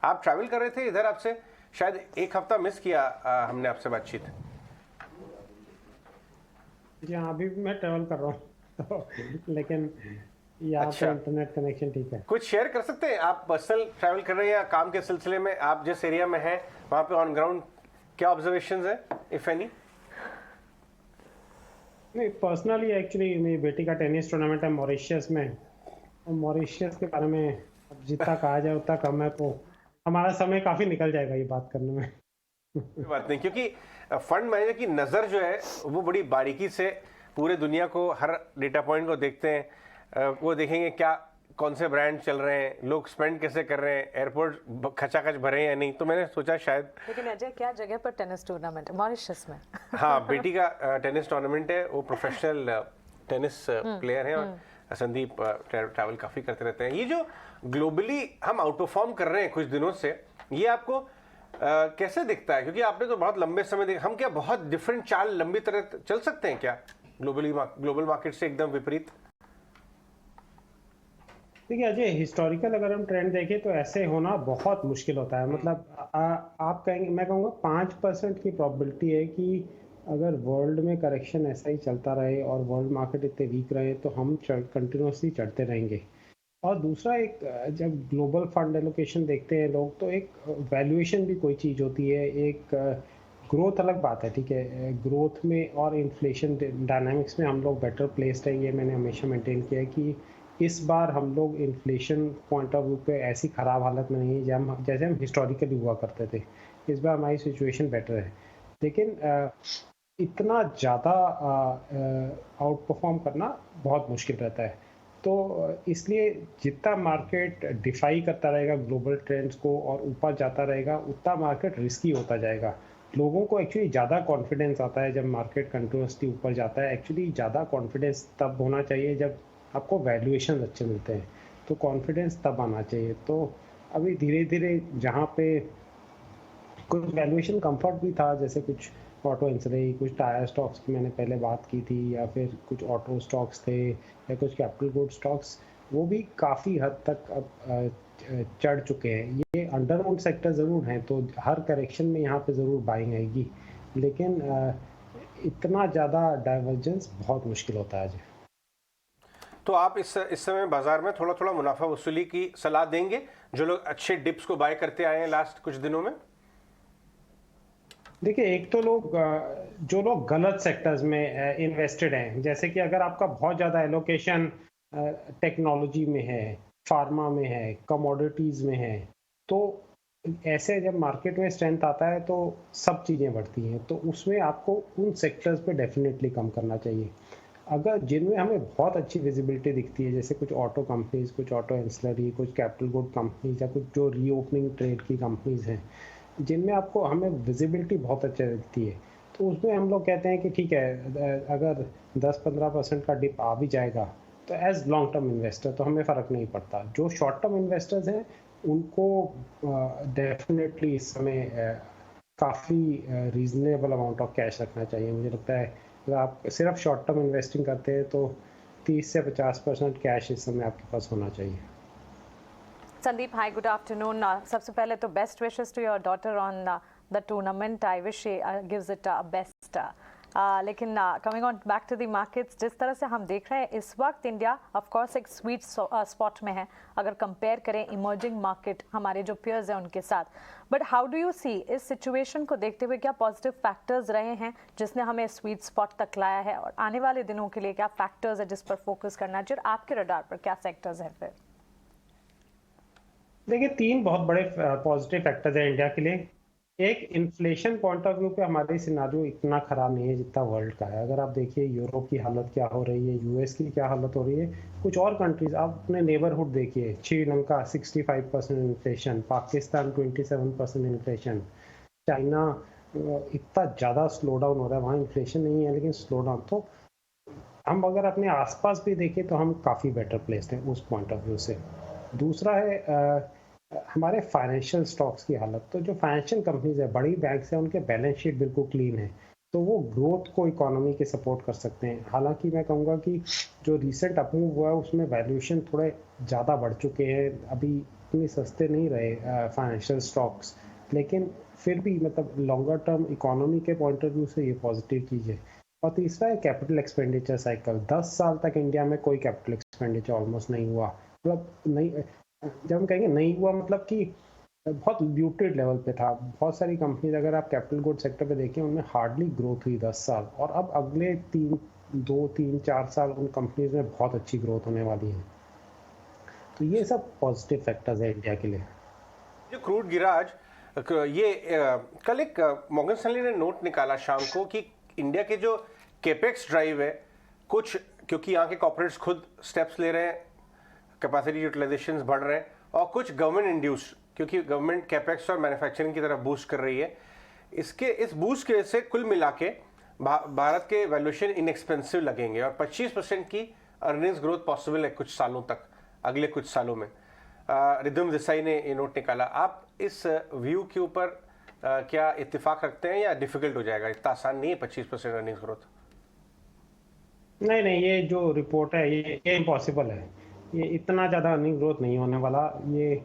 आप ट्रैवल कर रहे थे इधर, आपसे शायद एक हफ्ता मिस किया हमने आपसे बातचीत। जी हाँ, अभी भी मैं ट्रैवल कर रहा हूँ तो लेकिन यहाँ पे अच्छा, इंटरनेट कनेक्शन ठीक है। कुछ शेयर कर सकते हैं आप? पर्सनल ट्रैवल कर रहे हैं या काम के सिलसिले में आप जिस एरिया में हैं वहाँ पे ऑन ग्राउंड क्या ऑब्जर्वेशंस है, इफ एनी? नहीं, पर्सनली एक्चुअली मेरी बेटी का टेनिस टूर्नामेंट है मॉरिशियस में, और मॉरिशियस के बारे में अब जितना कहा जाए उतना कम है, तो हमारा समय काफ़ी निकल जाएगा ये बात करने में। कोई बात नहीं, क्योंकि फंड मैनेजर की नज़र जो है वो बड़ी बारीकी से पूरे दुनिया को, हर डेटा पॉइंट को देखते हैं। वो देखेंगे क्या, कौन से ब्रांड चल रहे हैं, लोग स्पेंड कैसे कर रहे हैं, एयरपोर्ट खचाखच भरे हैं या नहीं। तो मैंने सोचा शायद। लेकिन अजय, क्या जगह पर टेनिस टूर्नामेंट मॉरिशस में? हाँ, बेटी का टेनिस टूर्नामेंट है, वो प्रोफेशनल टेनिस प्लेयर हैं, और संदीप ट्रैवल काफ़ी करते रहते हैं। ये जो ग्लोबली हम आउट परफॉर्म कर रहे हैं कुछ दिनों से, ये आपको कैसे दिखता है? क्योंकि आपने तो बहुत लंबे समय देखा, हम क्या बहुत डिफरेंट चाल लंबी तरह चल सकते हैं क्या ग्लोबल मार्केट से एकदम विपरीत? देखिए अजय, हिस्टोरिकल अगर हम ट्रेंड देखें तो ऐसे होना बहुत मुश्किल होता है। मतलब आप कहेंगे, मैं कहूँगा 5% की प्रोबेबिलिटी है कि अगर वर्ल्ड में करेक्शन ऐसा ही चलता रहे और वर्ल्ड मार्केट इतने वीक रहे तो हम कंटिन्यूसली चढ़ते रहेंगे। और दूसरा, एक जब ग्लोबल फंड एलोकेशन देखते हैं लोग, तो एक वैल्यूएशन भी कोई चीज़ होती है, एक ग्रोथ अलग बात है, ठीक है। ग्रोथ में और इन्फ्लेशन डायनामिक्स में हम लोग बेटर प्लेस्ड हैं, ये मैंने हमेशा मेंटेन किया है कि इस बार हम लोग इन्फ्लेशन पॉइंट ऑफ व्यू पे ऐसी ख़राब हालत में नहीं है जैसे हम हिस्टोरिकली हुआ करते थे। इस बार हमारी सिचुएशन बेटर है, लेकिन इतना ज़्यादा आउट परफॉर्म करना बहुत मुश्किल रहता है। तो इसलिए जितना मार्केट डिफाई करता रहेगा ग्लोबल ट्रेंड्स को और ऊपर जाता रहेगा, उतना मार्केट रिस्की होता जाएगा। लोगों को एक्चुअली ज़्यादा कॉन्फिडेंस आता है जब मार्केट कंटिन्यूसली ऊपर जाता है। एक्चुअली ज़्यादा कॉन्फिडेंस तब होना चाहिए जब आपको वैल्यूएशन अच्छे मिलते हैं, तो कॉन्फिडेंस तब आना चाहिए। तो अभी धीरे धीरे जहाँ पे कुछ वैल्यूएशन कंफर्ट भी था, जैसे कुछ ऑटो इंसरी, कुछ टायर स्टॉक्स की मैंने पहले बात की थी, या फिर कुछ ऑटो स्टॉक्स थे या कुछ कैपिटल गुड स्टॉक्स, वो भी काफ़ी हद तक अब चढ़ चुके हैं। ये अंडरवुड सेक्टर ज़रूर हैं, तो हर करेक्शन में यहाँ पे ज़रूर बाइंग आएगी, लेकिन इतना ज़्यादा डाइवर्जेंस बहुत मुश्किल होता है आज। तो आप इस समय बाजार में थोड़ा थोड़ा मुनाफा वसूली की सलाह देंगे जो लोग अच्छे डिप्स को बाय करते आए हैं लास्ट कुछ दिनों में? देखिए, एक तो जो लोग गलत सेक्टर्स में इन्वेस्टेड हैं, जैसे कि अगर आपका बहुत ज़्यादा एलोकेशन टेक्नोलॉजी में है, फार्मा में है, कमोडिटीज़ में है, तो ऐसे जब मार्केट में स्ट्रेंथ आता है तो सब चीज़ें बढ़ती हैं, तो उसमें आपको उन सेक्टर्स पे डेफिनेटली कम करना चाहिए। अगर जिनमें हमें बहुत अच्छी विजिबिलिटी दिखती है, जैसे कुछ ऑटो कंपनीज, कुछ ऑटो एंसिलरी, कुछ कैपिटल गुड कंपनीज, या कुछ जो रीओपनिंग ट्रेड की कंपनीज हैं, जिनमें आपको हमें विजिबिलिटी बहुत अच्छा दिखती है, तो उसमें हम लोग कहते हैं कि ठीक है, अगर 10-15% का डिप आ भी जाएगा तो एज लॉन्ग टर्म इन्वेस्टर तो हमें फ़र्क नहीं पड़ता। जो शॉर्ट टर्म इन्वेस्टर्स हैं उनको डेफिनेटली इस समय काफ़ी रीजनेबल अमाउंट ऑफ कैश रखना चाहिए। मुझे लगता है अगर आप सिर्फ शॉर्ट टर्म इन्वेस्टिंग करते हैं तो 30 से 50% कैश इस समय आपके पास होना चाहिए। Sandeep, hi, good afternoon. सबसे पहले तो best wishes to your daughter on the tournament. I wish she gives it best. लेकिन coming on back to the markets, जिस तरह से हम देख रहे हैं इस वक्त इंडिया ऑफ कोर्स एक स्वीट स्पॉट में है अगर कंपेयर करें इमर्जिंग मार्केट हमारे जो पेयर्स हैं उनके साथ। But how do you see इस सिचुएशन को देखते हुए क्या पॉजिटिव फैक्टर्स रहे हैं जिसने हमें स्वीट स्पॉट तक लाया है, और आने वाले दिनों के लिए क्या फैक्टर्स है जिस पर फोकस करना चाहिए, और आपके रडार पर क्या सेक्टर्स हैं फिर? देखिए, 3 बहुत बड़े पॉजिटिव फैक्टर्स हैं इंडिया के लिए। एक, इन्फ्लेशन पॉइंट ऑफ व्यू पे हमारी सिनारियो इतना खराब नहीं है जितना वर्ल्ड का है। अगर आप देखिए यूरोप की हालत क्या हो रही है, यूएस की क्या हालत हो रही है, कुछ और कंट्रीज आप अपने नेबरहुड देखिए, Sri Lanka 65% inflation, Pakistan 27% inflation, China इतना ज़्यादा स्लो डाउन हो रहा है, वहाँ इन्फ्लेशन नहीं है लेकिन स्लो डाउन। तो हम अगर अपने आसपास भी देखें तो हम काफ़ी बेटर प्लेस्ड हैं उस पॉइंट ऑफ व्यू से। दूसरा है हमारे फाइनेंशियल स्टॉक्स की हालत। तो जो फाइनेंशियल कंपनीज है, बड़ी बैंक्स हैं, उनके बैलेंस शीट बिल्कुल क्लीन है, तो वो ग्रोथ को इकोनॉमी के सपोर्ट कर सकते हैं। हालांकि मैं कहूँगा कि जो रिसेंट अपमूव हुआ है उसमें वैल्यूएशन थोड़े ज़्यादा बढ़ चुके हैं। अभी इतनी सस्ते नहीं रहे फाइनेंशियल स्टॉक्स, लेकिन फिर भी मतलब लॉन्गर टर्म इकोनॉमी के पॉइंट ऑफ व्यू से ये पॉजिटिव चीज़ है। और तीसरा है कैपिटल एक्सपेंडिचर साइकिल। 10 साल तक इंडिया में कोई कैपिटल एक्सपेंडिचर ऑलमोस्ट नहीं हुआ, मतलब नहीं, जब हम कहेंगे नहीं हुआ मतलब कि बहुत म्यूटेड लेवल पे था। बहुत सारी कंपनीज अगर आप कैपिटल गुड सेक्टर पे देखें उनमें हार्डली ग्रोथ हुई 10 साल, और अब अगले 2 3 4 साल उन कंपनीज में बहुत अच्छी ग्रोथ होने वाली है। तो ये सब पॉजिटिव फैक्टर्स है इंडिया के लिए। जो क्रूड गिरा आज, ये कल एक मॉर्गन स्टैनली ने नोट निकाला शाम को कि इंडिया के जो केपेक्स ड्राइव है कुछ, क्योंकि यहाँ के कॉर्पोरेट्स खुद स्टेप्स ले रहे हैं, कैपेसिटी यूटिलाइजेशन बढ़ रहे हैं, और कुछ गवर्नमेंट इंड्यूस्ड, क्योंकि गवर्नमेंट कैपेक्स और मैन्युफैक्चरिंग की तरफ बूस्ट कर रही है। इस बूस्ट के से कुल मिला के भारत के वैल्यूएशन इनएक्सपेंसिव लगेंगे और 25% की अर्निंग्स ग्रोथ पॉसिबल है कुछ सालों तक, अगले कुछ सालों में। रिदम देसाई ने ये नोट निकाला। आप इस व्यू के ऊपर क्या इत्तेफाक रखते हैं या डिफिकल्ट हो जाएगा? इतना आसान नहीं है 25% अर्निंग्स ग्रोथ। नहीं, ये जो रिपोर्ट है ये इम्पॉसिबल है। ये इतना ज़्यादा अर्निंग ग्रोथ नहीं होने वाला। ये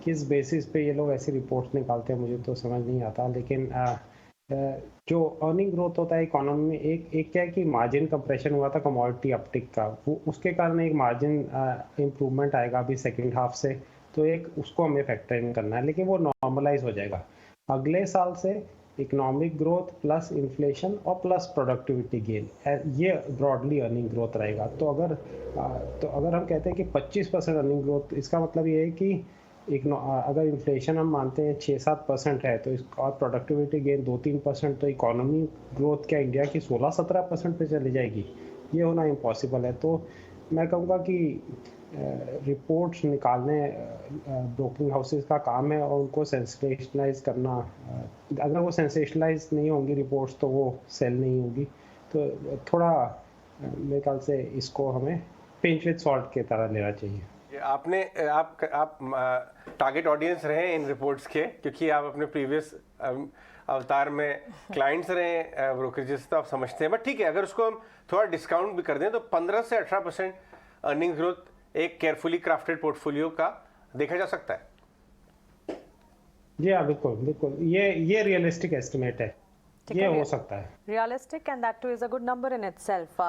किस बेसिस पे ये लोग ऐसी रिपोर्ट्स निकालते हैं मुझे तो समझ नहीं आता। लेकिन जो अर्निंग ग्रोथ होता है इकोनॉमी में, एक क्या है कि मार्जिन कंप्रेशन हुआ था कमोडिटी अपटिक का, वो उसके कारण एक मार्जिन इम्प्रूवमेंट आएगा अभी सेकेंड हाफ से, तो एक उसको हमें फैक्टर इन करना है, लेकिन वो नॉर्मलाइज हो जाएगा अगले साल से। इकोनॉमिक ग्रोथ प्लस इन्फ्लेशन और प्लस प्रोडक्टिविटी गेन, ये ब्रॉडली अर्निंग ग्रोथ रहेगा। तो अगर हम कहते हैं कि 25% अर्निंग ग्रोथ, इसका मतलब ये है कि अगर इन्फ्लेशन हम मानते हैं 6-7% है, तो और प्रोडक्टिविटी गेन 2-3%, तो इकोनॉमी ग्रोथ क्या इंडिया की 16-17% पे चली जाएगी? ये होना इम्पॉसिबल है। तो मैं कहूँगा कि रिपोर्ट्स निकालने ब्रोकिंग हाउसेस का काम है और उनको सेंसेशनलाइज करना। अगर वो सेंसेशनलाइज नहीं होंगी रिपोर्ट्स तो वो सेल नहीं होगी। तो थोड़ा मेरे ख्याल से इसको हमें पिंच विद सॉल्ट की तरह लेना चाहिए। आप टारगेट ऑडियंस रहे इन रिपोर्ट्स के, क्योंकि आप अपने प्रीवियस अवतार में क्लाइंट्स रहे ब्रोकरेजेस, तो आप समझते हैं। बट ठीक है, अगर उसको हम थोड़ा डिस्काउंट भी कर दें तो 15 से 18% अर्निंग ग्रोथ एक केयरफुली क्राफ्टेड पोर्टफोलियो का देखा जा सकता है। जी हाँ, बिल्कुल ये रियलिस्टिक एस्टिमेट है, ये हो सकता है realistic, and that two is a good number in itself.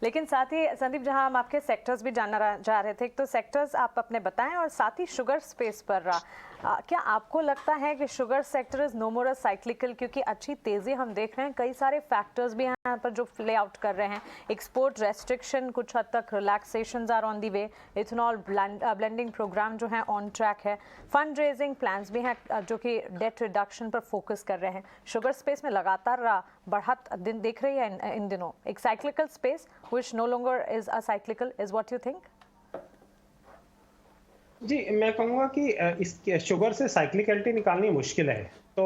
लेकिन साथ ही संदीप, जहां हम आपके सेक्टर्स भी जानना जा रहे थे, तो सेक्टर्स आप अपने बताएं, और साथ ही शुगर स्पेस पर क्या आपको लगता है कि sugar sector is no more cyclical? क्योंकि अच्छी तेजी हम देख रहे हैं, कई सारे फैक्टर्स भी हैं यहाँ पर जो प्ले आउट कर रहे हैं। एक्सपोर्ट रेस्ट्रिक्शन कुछ हद तक relaxations are on the way, ethanol blending programme जो है ऑन ट्रैक है, फंड रेजिंग प्लान्स भी हैं जो कि डेट रिडक्शन पर फोकस कर रहे हैं। शुगर स्पेस में लगातार बढ़त दिन देख रही है इन दिनों। एक cyclical space which no longer is a cyclical, is what you think? जी, मैं कहूँगा कि इस शुगर से साइक्लिकलिटी निकालनी मुश्किल है। तो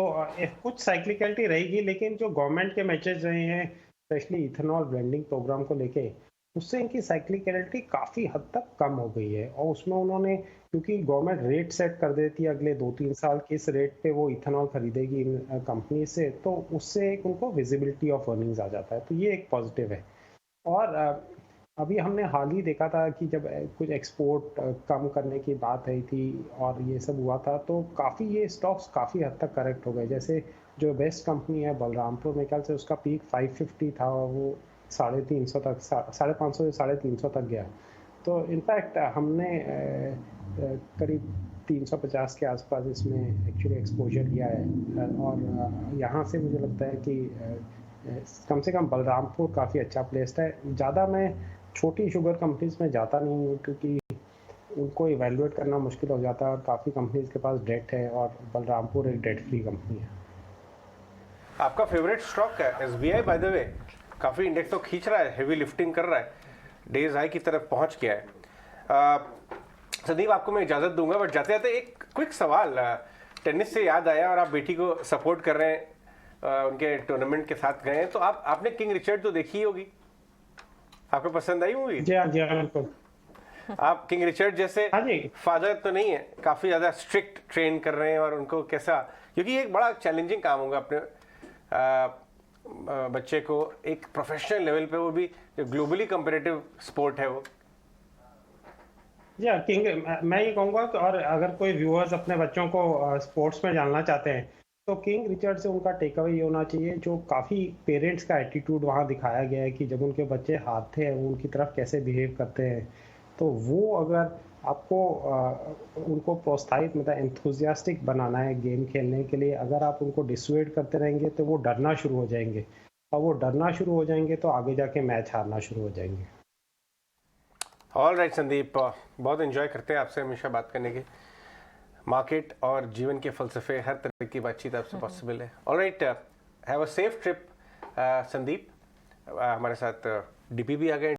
कुछ साइक्लिकलिटी रहेगी, लेकिन जो गवर्नमेंट के मैसेज रहे हैं स्पेशली इथेनॉल ब्लेंडिंग प्रोग्राम को लेके, उससे इनकी साइक्लिकलिटी काफ़ी हद तक कम हो गई है। और उसमें उन्होंने, क्योंकि गवर्नमेंट रेट सेट कर देती है अगले 2-3 साल किस रेट पे वो इथेनॉल खरीदेगी इन कंपनी से, तो उससे एक उनको विजिबिलिटी ऑफ अर्निंग्स आ जाता है, तो ये एक पॉजिटिव है। और अभी हमने हाल ही देखा था कि जब कुछ एक्सपोर्ट कम करने की बात आई थी और ये सब हुआ था, तो काफ़ी ये स्टॉक्स काफ़ी हद तक करेक्ट हो गए। जैसे जो बेस्ट कंपनी है बलरामपुर, मेरे ख्याल से उसका पीक 550 था और वो 350 तक, 550 से 350 तक गया। तो इनफैक्ट हमने करीब 350 के आसपास इसमें एक्चुअली एक्सपोजर लिया है। और यहाँ से मुझे लगता है कि कम से कम बलरामपुर काफ़ी अच्छा प्लेस्ड है। ज़्यादा मैं छोटी शुगर कंपनीज में जाता नहीं हूँ, क्योंकि उनको इवेल्युएट करना मुश्किल हो जाता है और काफ़ी कंपनीज के पास डेट है, और बलरामपुर एक डेट फ्री कंपनी है। आपका फेवरेट स्टॉक है एसबीआई, बाय द वे, काफ़ी इंडेक्स तो खींच रहा है, हेवी लिफ्टिंग कर रहा है, डेज हाई की तरफ पहुंच गया है। संदीप, आपको मैं इजाज़त दूंगा, बट जाते जाते एक क्विक सवाल, टेनिस से याद आया और आप बेटी को सपोर्ट कर रहे हैं, उनके टूर्नामेंट के साथ गए हैं, तो आपने किंग रिचर्ड तो देखी होगी, आपको पसंद आई मूवी? जी हाँ, बिल्कुल। आप किंग रिचर्ड जैसे फादर तो नहीं है, काफ़ी ज़्यादा स्ट्रिक्ट ट्रेन कर रहे हैं, और उनको कैसा, क्योंकि ये एक बड़ा चैलेंजिंग काम होगा अपने बच्चे को एक प्रोफेशनल लेवल पे, वो भी ग्लोबली कंपेरेटिव स्पोर्ट है वो। जी किंग, मैं ये कहूँगा कि और अगर कोई व्यूअर्स अपने बच्चों को स्पोर्ट्स में डालना चाहते हैं तो किंग रिचर्ड से उनका टेक अवे ये होना चाहिए, जो काफ़ी पेरेंट्स का एटीट्यूड वहाँ दिखाया गया है कि जब उनके बच्चे हारते हैं वो उनकी तरफ कैसे बिहेव करते हैं, तो वो अगर आपको उनको प्रोत्साहित मतलब एंथुजियास्टिक बनाना है गेम खेलने के लिए, अगर आप उनको डिसुएड करते रहेंगे तो वो डरना शुरू हो जाएंगे, और वो डरना शुरू हो जाएंगे तो आगे जाके मैच हारना शुरू हो जाएंगे। ऑल राइट संदीप, बहुत एंजॉय करते हैं आपसे हमेशा बात करने की। मार्केट और जीवन के फलसफे, हर तरह की बातचीत आपसे पॉसिबल है। All right, have a safe trip Sandeep. हमारे साथ डीपी भी आ गए।